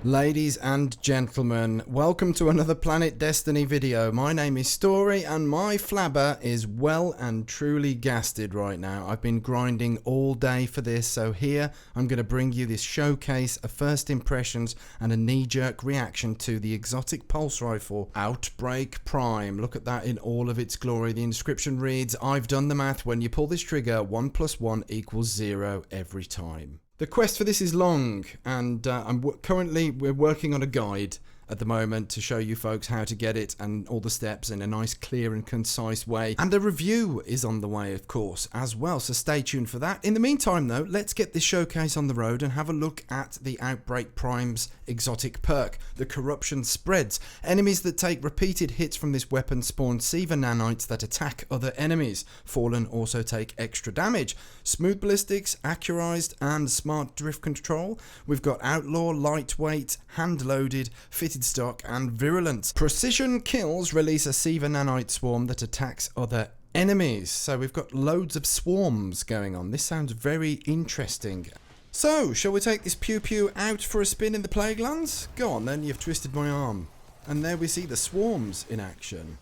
Ladies and gentlemen, welcome to another Planet Destiny video. My name is Story and my flabber is well and truly gasted right now. I've been grinding all day for this, so here I'm going to bring you this showcase of first impressions and a knee-jerk reaction to the exotic pulse rifle Outbreak Prime. Look at that in all of its glory. The inscription reads, "I've done the math. When you pull this trigger, 1 + 1 = 0 every time." The quest for this is long, and we're working on a guide at the moment to show you folks how to get it and all the steps in a nice, clear and concise way. And a review is on the way, of course, as well, so stay tuned for that. In the meantime, though, let's get this showcase on the road and have a look at the Outbreak Prime's exotic perk, the Corruption Spreads. Enemies that take repeated hits from this weapon spawn Siva nanites that attack other enemies. Fallen also take extra damage. Smooth ballistics, accurized and smart drift control. We've got outlaw, lightweight, hand-loaded, fitted stock and virulent. Precision kills release a Siva nanite swarm that attacks other enemies. So we've got loads of swarms going on. This sounds very interesting. So, shall we take this pew pew out for a spin in the Plaguelands? Go on then, you've twisted my arm. And there we see the swarms in action.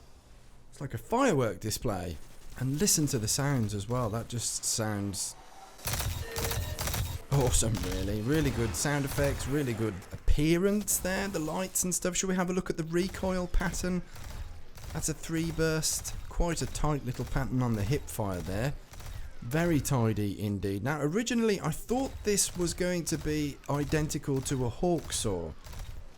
It's like a firework display. And listen to the sounds as well, that just sounds awesome, really good sound effects, really good appearance there, the lights and stuff. Shall we have a look at the recoil pattern? That's a 3-burst, quite a tight little pattern on the hip fire there. Very tidy indeed. Now originally I thought this was going to be identical to a hawksaw,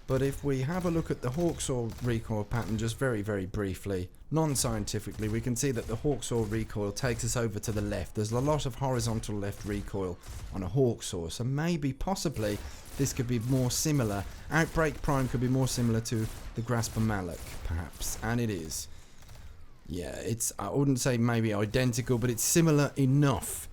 but if we have a look at the hawksaw recoil pattern just very briefly, non-scientifically, we can see that the hawksaw recoil takes us over to the left. There's a lot of horizontal left recoil on a hawksaw, so maybe possibly this could be more similar. Outbreak Prime could be more similar to the Grasp of Malak perhaps, and it is. Yeah, it's, I wouldn't say maybe identical, but it's similar enough.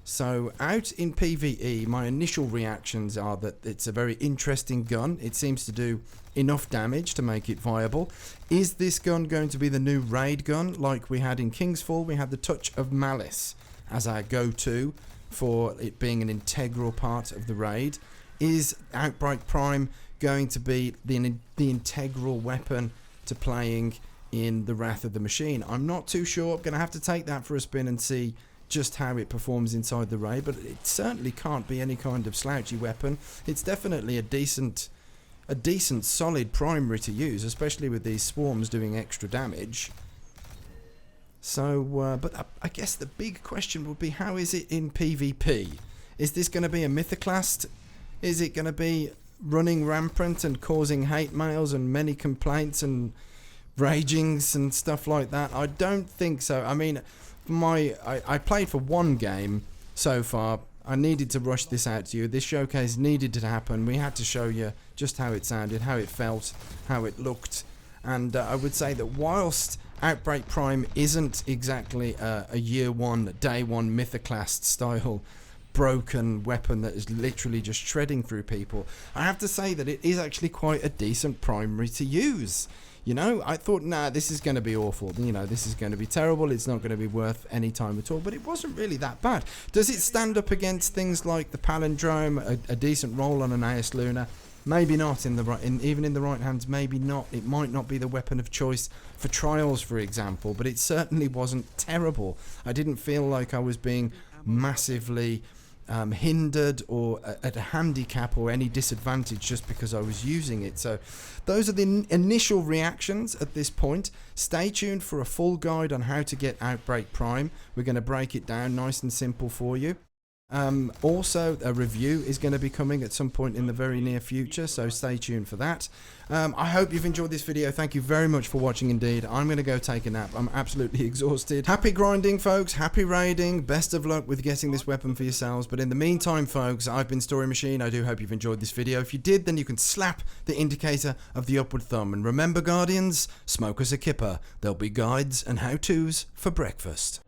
So out in PvE, my initial reactions are that it's a very interesting gun. It seems to do enough damage to make it viable. Is this gun going to be the new raid gun like we had in Kingsfall? We had the Touch of Malice as our go-to for it being an integral part of the raid. Is Outbreak Prime going to be the integral weapon to playing in the Wrath of the Machine? I'm not too sure. I'm going to have to take that for a spin and see just how it performs inside the raid, but it certainly can't be any kind of slouchy weapon. It's definitely a decent solid primary to use, especially with these swarms doing extra damage. So but I guess the big question would be, how is it in PvP? Is this going to be a mythoclast? Is it going to be running rampant and causing hate mails and many complaints and ragings and stuff like that? I don't think so. I mean, I played for one game so far. I needed to rush this out to you. This showcase needed to happen. We had to show you just how it sounded, how it felt, how it looked. And I would say that whilst Outbreak Prime isn't exactly a year one, day one mythoclast style broken weapon that is literally just shredding through people, I have to say that it is actually quite a decent primary to use. You know, I thought, nah, this is going to be awful. You know, this is going to be terrible. It's not going to be worth any time at all. But it wasn't really that bad. Does it stand up against things like the Palindrome, a decent roll on an AS Luna? Maybe not even in the right hands. Maybe not. It might not be the weapon of choice for trials, for example. But it certainly wasn't terrible. I didn't feel like I was being massively hindered or at a handicap or any disadvantage just because I was using it. So those are the initial reactions at this point. Stay tuned for a full guide on how to get Outbreak Prime. We're going to break it down nice and simple for you. Also, a review is going to be coming at some point in the very near future, so stay tuned for that. I hope you've enjoyed this video. Thank you very much for watching indeed. I'm going to go take a nap. I'm absolutely exhausted. Happy grinding, folks. Happy raiding. Best of luck with getting this weapon for yourselves. But in the meantime, folks, I've been Story Machine. I do hope you've enjoyed this video. If you did, then you can slap the indicator of the upward thumb. And remember, Guardians, smoke us a kipper. There'll be guides and how-tos for breakfast.